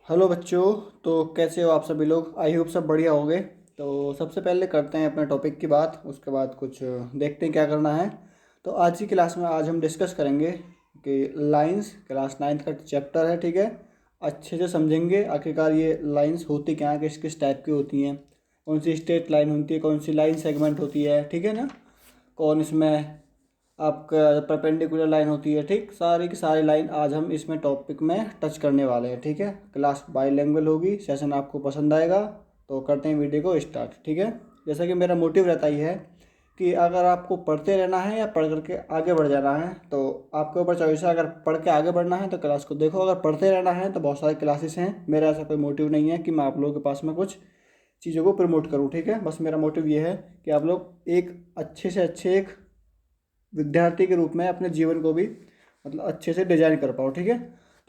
Hello बच्चों। तो कैसे हो आप सभी लोग? आई होप सब बढ़िया होंगे। तो सबसे पहले करते हैं अपने टॉपिक की बात, उसके बाद कुछ देखते हैं क्या करना है। तो आज की क्लास में आज हम डिस्कस करेंगे कि लाइंस, क्लास नाइन्थ का चैप्टर है, ठीक है। अच्छे से समझेंगे आखिरकार ये लाइंस होती क्या है, किस किस टाइप की होती हैं, कौन सी स्ट्रेट लाइन होती है, कौन सी लाइन सेगमेंट होती है, ठीक है ना। कौन इसमें आपका परपेंडिकुलर लाइन होती है, ठीक। सारी की सारी लाइन आज हम इसमें टॉपिक में टच करने वाले हैं, ठीक है। क्लास बाईलिंगुअल होगी, सेशन आपको पसंद आएगा। तो करते हैं वीडियो को स्टार्ट, ठीक है। जैसा कि मेरा मोटिव रहता ही है कि अगर आपको पढ़ते रहना है या पढ़ करके आगे बढ़ जाना है तो आपके ऊपर चॉइस है। अगर पढ़ के आगे बढ़ना है तो क्लास को देखो, अगर पढ़ते रहना है तो बहुत सारी क्लासेस हैं। मेरा ऐसा कोई मोटिव नहीं है कि मैं आप लोगों के पास में कुछ चीज़ों को प्रमोट करूँ, ठीक है। बस मेरा मोटिव ये है कि आप लोग एक अच्छे से अच्छे एक विद्यार्थी के रूप में अपने जीवन को भी मतलब अच्छे से डिजाइन कर पाओ, ठीक है।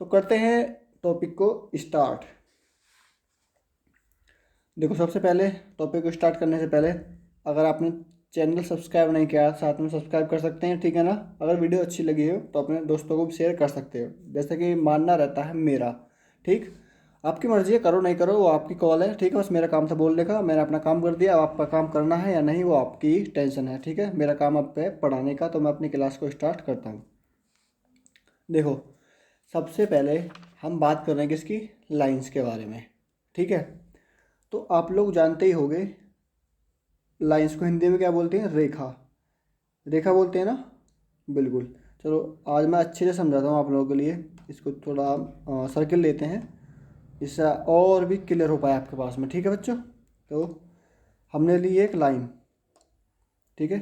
तो करते हैं टॉपिक को स्टार्ट। देखो, सबसे पहले टॉपिक को स्टार्ट करने से पहले अगर आपने चैनल सब्सक्राइब नहीं किया साथ में सब्सक्राइब कर सकते हैं, ठीक है ना। अगर वीडियो अच्छी लगी हो तो अपने दोस्तों को भी शेयर कर सकते हो, जैसे कि मानना रहता है मेरा, ठीक। आपकी मर्ज़ी है, करो नहीं करो वो आपकी कॉल है, ठीक है। बस मेरा काम था बोलने का, मैंने अपना काम कर दिया। अब आपका काम करना है या नहीं वो आपकी टेंशन है, ठीक है। मेरा काम अब है पढ़ाने का, तो मैं अपनी क्लास को स्टार्ट करता हूँ। देखो, सबसे पहले हम बात कर रहे हैं किसकी, लाइंस के बारे में, ठीक है। तो आप लोग जानते ही होंगे लाइंस को हिंदी में क्या बोलते हैं, रेखा। रेखा बोलते हैं ना, बिल्कुल। चलो, आज मैं अच्छे से समझाता हूँ आप लोगों के लिए। इसको थोड़ा सर्किल लेते हैं, इससे और भी क्लियर हो पाए आपके पास में, ठीक है बच्चों। तो हमने ली एक लाइन, ठीक है।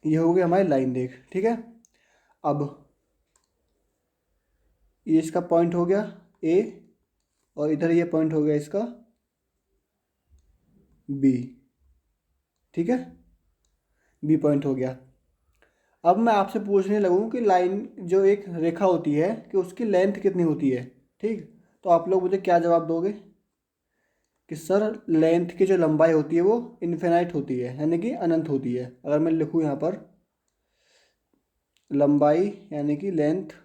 ये हो गई हमारी लाइन, देख, ठीक है। अब ये इसका पॉइंट हो गया ए, और इधर ये पॉइंट हो गया इसका बी, ठीक है। बी पॉइंट हो गया। अब मैं आपसे पूछने लगूं कि लाइन जो एक रेखा होती है कि उसकी लेंथ कितनी होती है, ठीक। तो आप लोग मुझे क्या जवाब दोगे कि सर लेंथ की जो लंबाई होती है वो इन्फिनाइट होती है, यानी कि अनंत होती है। अगर मैं लिखूं यहाँ पर लंबाई यानी कि लेंथ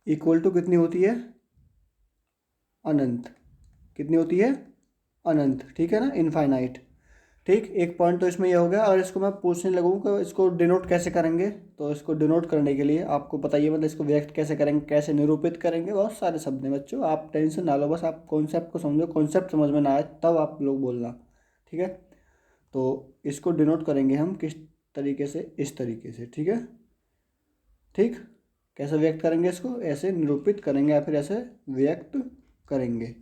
इक्वल टू कितनी होती है, अनंत। कितनी होती है, अनंत, ठीक है ना, इनफाइनाइट, ठीक। एक पॉइंट तो इसमें ये हो गया। अगर इसको मैं पूछने लगूँ कि इसको डिनोट कैसे करेंगे, तो इसको डिनोट करने के लिए आपको बताइए, मतलब इसको व्यक्त कैसे करेंगे, कैसे निरूपित करेंगे, बहुत सारे शब्द हैं बच्चों, आप टेंशन ना लो, बस आप कॉन्सेप्ट को समझो। कॉन्सेप्ट समझ में ना आए तब आप लोग बोलना, ठीक है। तो इसको डिनोट करेंगे हम किस तरीके से, इस तरीके से, ठीक है, ठीक। कैसे व्यक्त करेंगे इसको, ऐसे निरूपित करेंगे या फिर ऐसे व्यक्त करेंगे,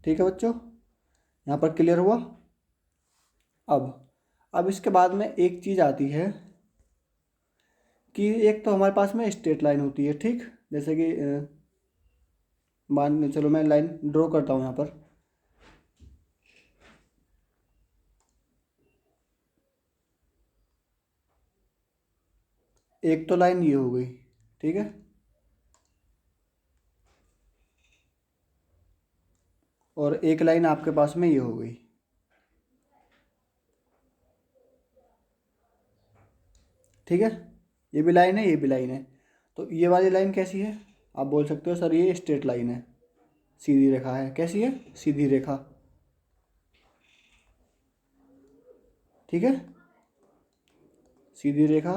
ठीक है बच्चों। यहाँ पर क्लियर हुआ। अब अब इसके बाद में एक चीज़ आती है कि एक तो हमारे पास में स्ट्रेट लाइन होती है, ठीक। जैसे कि मान चलो मैं लाइन ड्रॉ करता हूँ यहाँ पर। एक तो लाइन ये हो गई, ठीक है। और एक लाइन आपके पास में ये हो गई, ठीक है। ये भी लाइन है, ये भी लाइन है। तो ये वाली लाइन कैसी है, आप बोल सकते हो सर ये स्ट्रेट लाइन है, सीधी रेखा है। कैसी है, सीधी रेखा, ठीक है। सीधी रेखा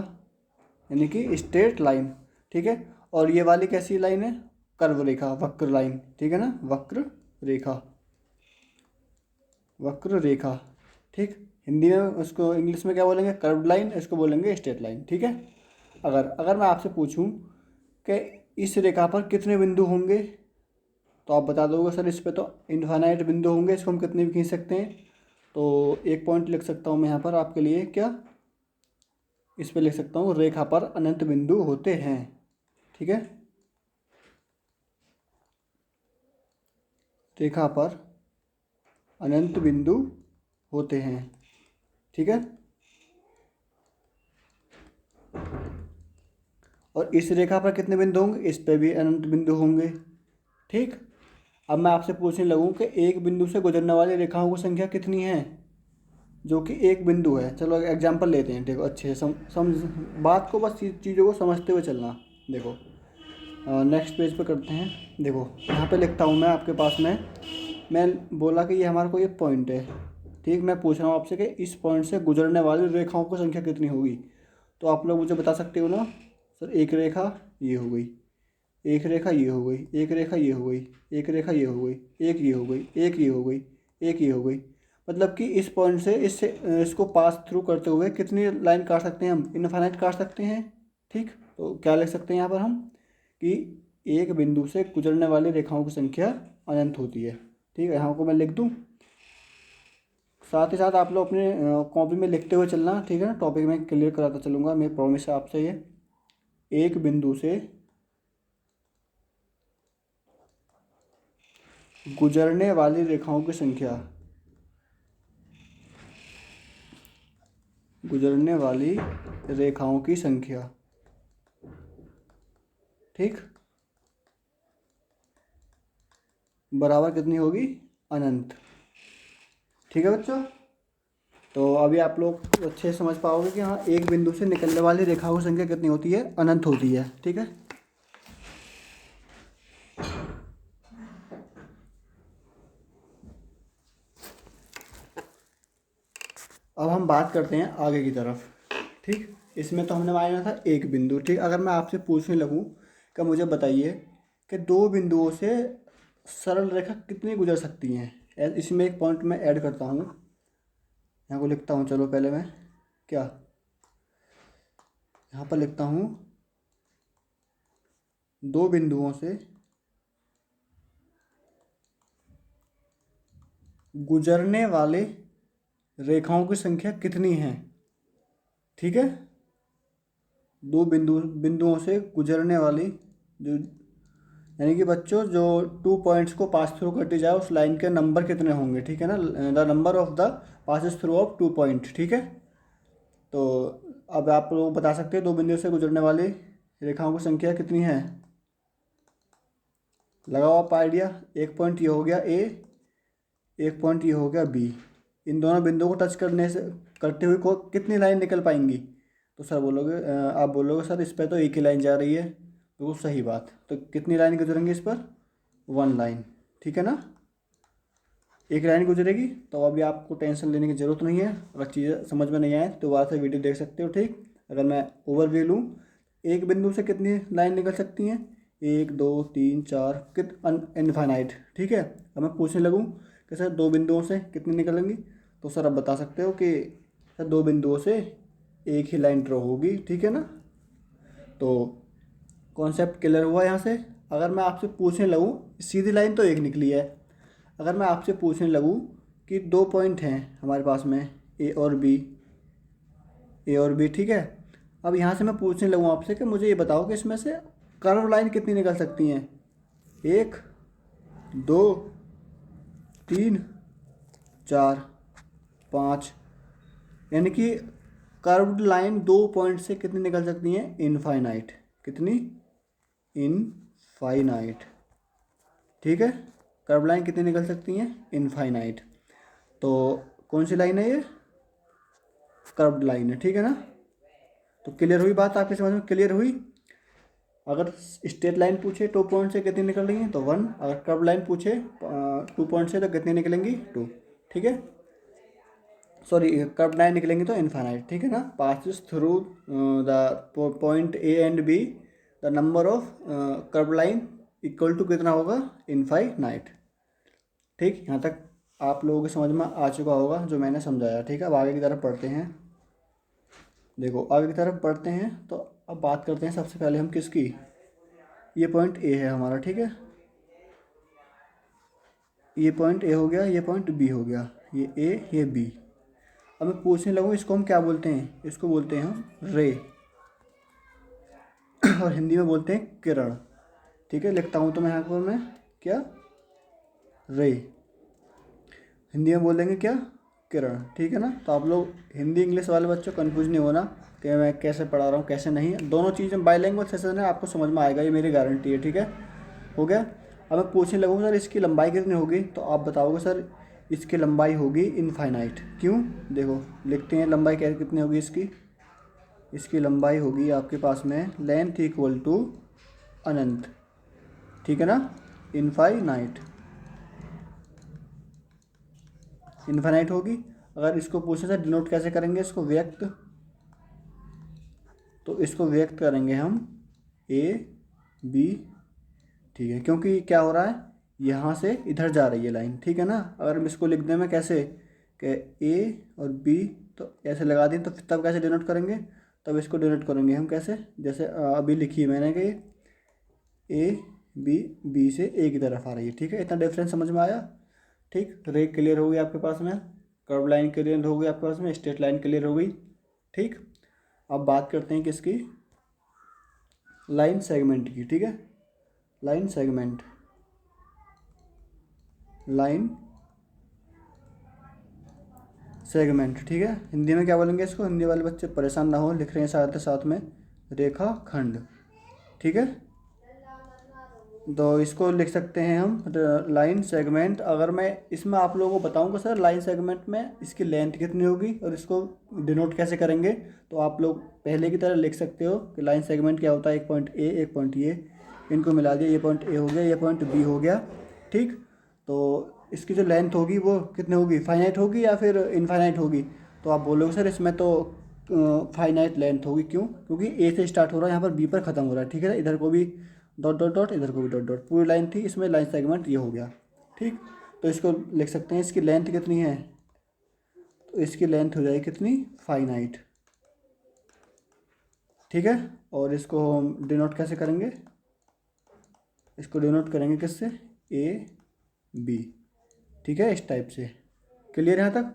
यानी कि स्ट्रेट लाइन, ठीक है। और ये वाली कैसी लाइन है, कर्व रेखा, वक्र लाइन, ठीक है ना, वक्र रेखा, वक्र रेखा, ठीक। हिंदी में उसको इंग्लिश में क्या बोलेंगे, कर्व्ड लाइन, इसको बोलेंगे स्ट्रेट लाइन, ठीक है। अगर अगर मैं आपसे पूछूं कि इस रेखा पर कितने बिंदु होंगे, तो आप बता दोगे सर इस पे तो इनफाइनाइट बिंदु होंगे, इसको हम कितने भी खींच सकते हैं। तो एक पॉइंट लिख सकता हूँ मैं यहाँ पर आपके लिए, क्या, इस पे लिख सकता हूँ रेखा पर अनंत बिंदु होते हैं, ठीक है। रेखा पर अनंत बिंदु होते हैं, ठीक है। और इस रेखा पर कितने बिंदु होंगे, इस पे भी अनंत बिंदु होंगे, ठीक। अब मैं आपसे पूछने लगूं कि एक बिंदु से गुजरने वाली रेखाओं की संख्या कितनी है, जो कि एक बिंदु है। चलो एग्जांपल लेते हैं, देखो अच्छे से समझ बात को, बस चीज़ों को समझते हुए चलना। देखो नेक्स्ट पेज पे करते हैं। देखो यहाँ पे लिखता हूँ मैं आपके पास में, मैं बोला कि ये हमारा कोई एक पॉइंट है, ठीक। मैं पूछ रहा हूँ आपसे कि इस पॉइंट से गुजरने वाली रेखाओं की संख्या कितनी होगी। तो आप लोग मुझे बता सकते हो ना सर, एक रेखा ये हो गई, एक रेखा ये हो गई, एक रेखा ये हो गई, एक रेखा ये हो गई, एक ये हो गई, एक ये हो गई, एक ये हो गई। मतलब कि इस पॉइंट से इससे इसको पास थ्रू करते हुए कितनी लाइन काट सकते हैं हम, इनफाइनाइट काट सकते हैं, ठीक। तो क्या लिख सकते हैं यहाँ पर हम कि एक बिंदु से गुजरने वाली रेखाओं की संख्या अनंत होती है, ठीक है। यहाँ को मैं लिख दूँ, साथ ही साथ आप लोग अपने कॉपी में लिखते हुए चलना, ठीक है ना। टॉपिक में क्लियर कराता चलूँगा, मैं प्रॉमिस है आपसे। ये एक बिंदु से गुजरने वाली रेखाओं की संख्या, गुजरने वाली रेखाओं की संख्या, ठीक, बराबर कितनी होगी, अनंत, ठीक है बच्चों। तो अभी आप लोग अच्छे से समझ पाओगे कि हाँ एक बिंदु से निकलने वाली रेखाओं की संख्या कितनी होती है, अनंत होती है, ठीक है। अब हम बात करते हैं आगे की तरफ, ठीक। इसमें तो हमने माना था एक बिंदु, ठीक। अगर मैं आपसे पूछने लगूँ कि मुझे बताइए कि दो बिंदुओं से सरल रेखा कितनी गुजर सकती हैं, इसमें एक पॉइंट मैं ऐड करता हूँ, यहाँ को लिखता हूँ। चलो पहले मैं क्या यहाँ पर लिखता हूँ, दो बिंदुओं से गुजरने वाले रेखाओं की संख्या कितनी है, ठीक है। दो बिंदुओं से गुजरने वाली, जो यानी कि बच्चों जो 2 पॉइंट्स को पास थ्रू करती जाए उस लाइन के नंबर कितने होंगे, ठीक है ना। The number of the passes through of 2 point, ठीक है। तो अब आप लोग बता सकते हैं दो बिंदुओं से गुजरने वाली रेखाओं की संख्या कितनी है। लगाओ आप आइडिया। एक पॉइंट ये हो गया ए, एक पॉइंट ये हो गया बी। इन दोनों बिंदुओं को टच करने से करते हुए को कितनी लाइन निकल पाएंगी। तो सर बोलोगे, आप बोलोगे सर इस पर तो एक ही लाइन जा रही है, बिल्कुल सही बात। तो कितनी लाइन गुजरेंगी इस पर, 1 लाइन, ठीक है ना, एक लाइन गुजरेगी। तो अभी आपको टेंशन लेने की ज़रूरत नहीं है। अगर चीज़ें समझ में नहीं आए तो दोबारा से वीडियो देख सकते हो, ठीक। अगर मैं ओवरव्यू लूँ, एक बिंदु से कितनी लाइन निकल सकती हैं, 1 2 3 4 इनफाइनाइट, ठीक है। अब मैं पूछने लगूँ कि सर दो बिंदुओं से कितनी निकलेंगी, तो सर आप बता सकते हो कि सर दो बिंदुओं से एक ही लाइन ड्रॉ होगी, ठीक है ना। तो कॉन्सेप्ट क्लियर हुआ यहाँ से। अगर मैं आपसे पूछने लगूँ, सीधी लाइन तो एक निकली है। अगर मैं आपसे पूछने लगूँ कि 2 पॉइंट हैं हमारे पास में, ए और बी, ए और बी, ठीक है। अब यहाँ से मैं पूछने लगूँ आपसे कि मुझे ये बताओ कि इसमें से कर्व लाइन कितनी निकल सकती हैं, 1 2 3 4 5, यानी कि कर्व्ड लाइन 2 पॉइंट से कितनी निकल सकती हैं, इनफाइनाइट। कितनी, इनफाइनाइट, ठीक है। कर्व लाइन कितनी निकल सकती हैं, इनफाइनाइट। तो कौन सी लाइन है ये, कर्व्ड लाइन है, ठीक है ना। तो क्लियर हुई बात, आपकी समझ में क्लियर हुई। अगर स्ट्रेट लाइन पूछे 2 पॉइंट से कितनी निकल रही है तो 1, अगर कर्व लाइन पूछे 2 पॉइंट से तो कितनी निकलेंगी, 2, ठीक है। सॉरी, कर्व लाइन निकलेंगी तो इनफाइनाइट, ठीक है ना। Passes through the point A and B, the number of curve line equal to कितना होगा, इनफाइनाइट, ठीक। यहाँ तक आप लोगों की समझ में आ चुका होगा जो मैंने समझाया, ठीक है। अब आगे की तरफ पढ़ते हैं। देखो आगे की तरफ पढ़ते हैं तो अब बात करते हैं सबसे पहले हम किसकी, ये पॉइंट ए है हमारा, ठीक है। ये पॉइंट ए हो गया, ये पॉइंट बी हो गया, ये ए ये बी। अब मैं पूछने लगूँ इसको हम क्या बोलते हैं, इसको बोलते हैं हम रे और हिंदी में बोलते हैं किरण, ठीक है। लिखता हूँ तो मैं यहाँ पर मैं क्या, रे, हिंदी में बोलेंगे क्या, किरण, ठीक है ना। तो आप लोग हिंदी इंग्लिश वाले बच्चों कंफ्यूज नहीं होना कि मैं कैसे पढ़ा रहा हूँ कैसे नहीं, दोनों चीज़ें बाईलैंग्वेज सेशन है, आपको समझ में आएगा, ये मेरी गारंटी है, ठीक है। हो गया। अब मैं पूछने लगूँ सर इसकी लंबाई कितनी होगी, तो आप बताओगे सर इसकी लंबाई होगी इनफाइनाइट। क्यों? देखो लिखते हैं लंबाई क्या कितनी होगी इसकी। इसकी लंबाई होगी आपके पास में लेंथ इक्वल टू अनंत, ठीक है ना, इनफाइनाइट, इनफाइनाइट होगी। अगर इसको पूछे से डिनोट कैसे करेंगे इसको व्यक्त, तो इसको व्यक्त करेंगे हम ए बी, ठीक है, क्योंकि क्या हो रहा है यहाँ से इधर जा रही है लाइन, ठीक है ना। अगर हम इसको लिख दें मैं कैसे कि ए और बी, तो ऐसे लगा दें तो तब कैसे डिनोट करेंगे, तब इसको डिनोट करेंगे हम कैसे, जैसे अभी लिखी है मैंने कि ए बी, बी से ए की तरफ आ रही है, ठीक है। इतना डिफरेंस समझ में आया? ठीक, रे क्लियर हो गई आपके पास में, कर्व लाइन क्लियर हो गई आपके पास में, स्ट्रेट लाइन क्लियर हो गई। ठीक, अब बात करते हैं किसकी, लाइन सेगमेंट की, ठीक है। लाइन सेगमेंट, लाइन सेगमेंट, ठीक है। हिंदी में क्या बोलेंगे इसको, हिंदी वाले बच्चे परेशान ना हो, लिख रहे हैं साथ साथ में रेखा खंड, ठीक है। तो इसको लिख सकते हैं हम लाइन सेगमेंट। अगर मैं इसमें आप लोगों को बताऊंगा सर लाइन सेगमेंट में इसकी लेंथ कितनी होगी और इसको डिनोट कैसे करेंगे, तो आप लोग पहले की तरह लिख सकते हो कि लाइन सेगमेंट क्या होता है, एक पॉइंट ए एक पॉइंट ए, इनको मिला दिया, ये पॉइंट ए हो गया, ये पॉइंट बी हो गया, ठीक। तो इसकी जो लेंथ होगी वो कितनी होगी, फाइनाइट होगी या फिर इनफाइनाइट होगी, तो आप बोलोगे सर इसमें तो फाइनाइट लेंथ होगी। क्यों? क्योंकि ए से स्टार्ट हो रहा है, यहाँ पर बी पर ख़त्म हो रहा है, ठीक है। इधर को भी डॉट डॉट डॉट, इधर को भी डॉट डॉट, पूरी लाइन थी, इसमें लाइन सेगमेंट ये हो गया, ठीक। तो इसको लिख सकते हैं, इसकी लेंथ कितनी है, तो इसकी लेंथ हो जाएगी कितनी, फाइनाइट, ठीक है। और इसको हम डिनोट कैसे करेंगे, इसको डिनोट करेंगे किससे, ए बी, ठीक है, इस टाइप से। क्लियर यहाँ तक?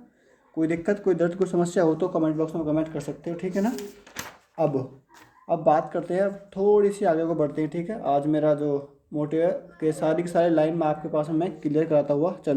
कोई दिक्कत, कोई दर्द, कोई समस्या हो तो कमेंट बॉक्स में कमेंट कर सकते हो, ठीक है ना। अब बात करते हैं, अब थोड़ी सी आगे को बढ़ते हैं, ठीक है। आज मेरा जो मोटिव है कि सारी की सारी लाइन में आपके पास में मैं क्लियर कराता हुआ चलूँ।